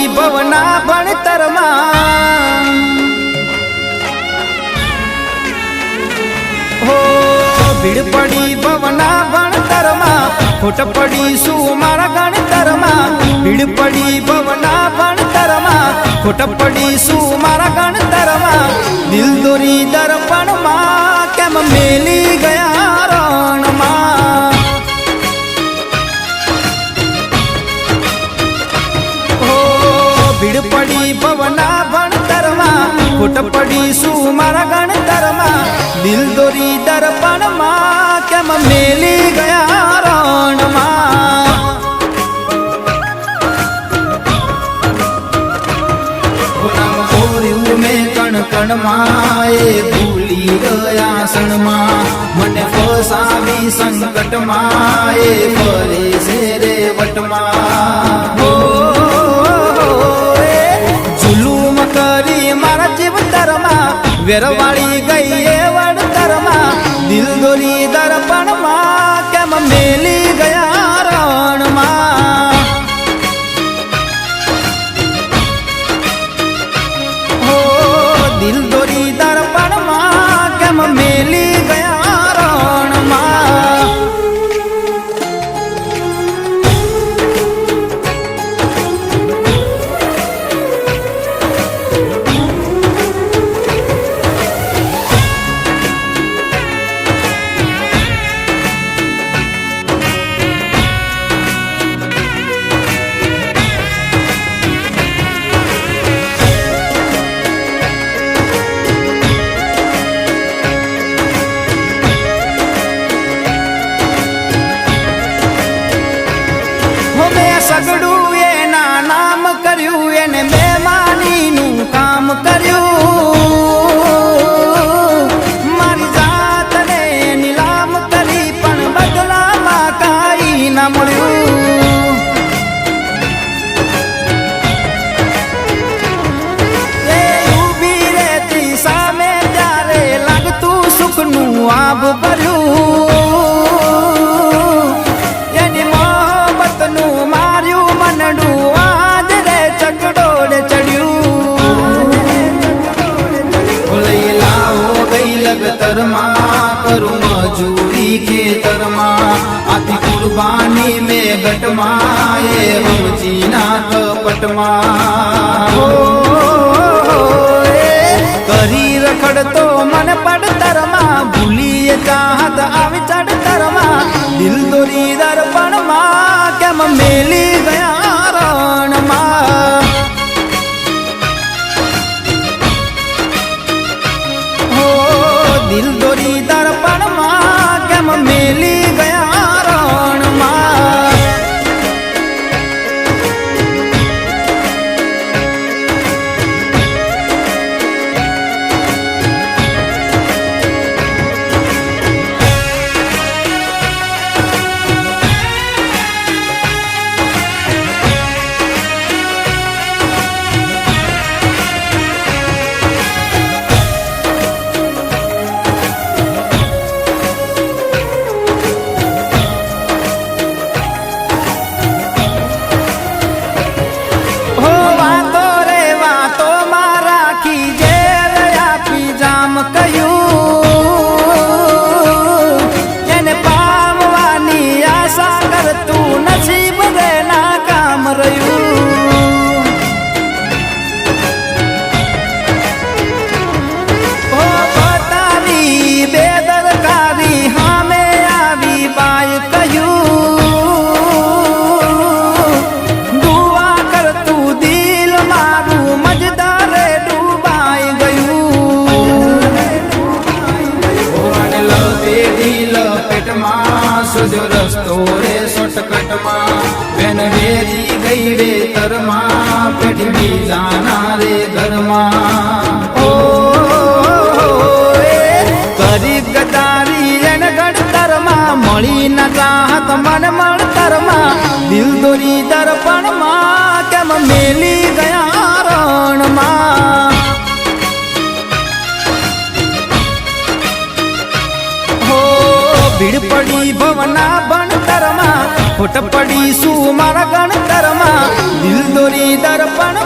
ભવના ભણતરમાં હો ભીડ પડી ભવના ભણતરમાં ખોટ પડી શું મારા ગણતરમાં ભીડ પડી ભવના ભણતરમાં ખોટ પડી શું મારા ગણતરમાં દિલ દોરી દર્પણમાં કેમ મેલી ગયા રણમાં ભીડ પડી ભવના ભણતરમાં ખોટ પડી શું મારા ગણતરમાં દિલ દોરી દર્પણમાં કેમ મેલી ગયા રણમાં મેં કણ કણમાં એ ભૂલી ગયા સણમાં મને ફસાવી સંકટમાં એ ફરે છે રે વટમાં જુલુમ કરી મારા જીવતરમાં વેરવાળી ગઈ એ વડતરમાં દિલ દોરી દર્પણમાં કેમ મેલી ગયા રણમાં હો દિલ દોરી દર્પણમાં કેમ મેલી ગયા રણમાં સગડું એના નામ કર્યું એને બેમાનીનું કામ કર્યું મારી જાતને નીલામ કરી પણ બદલામાં કાંઈ ના મળ્યું એ ઊભી રહેતી સામે ત્યારે લાગતું સુખનું આભ ભર્યું કરું મજૂરી ખેતરમાં આથી કુરબાની મેં ગટમાં એ હમજીના કપટમાં કરી રખડતો મને પડતરમાં ભૂલી ચાહત આવી ચડતરમાં દિલ દોરી દર્પણમાં કેમ મેલી ગયા રણમાં દિલ દોરી દર્પણમાં કેમ મેલી ગયા રણમાં સુજો રસ્તો રે શોર્ટકટમાં બેન વેરી ગઈ રે તરમાં પેઢી બીજાના રે ઘરમાં કરી ગદારી એને ગણતરમાં મળી ન ચાહત મન મળતરમાં દિલ દોરી દર્પણમાં કેમ મેલી ગયા રણમાં ભીડ પડી ભવના ભણતરમાં ખોટ પડી શું મારા ગણતરમાં દિલ તિજોરી દર્પણ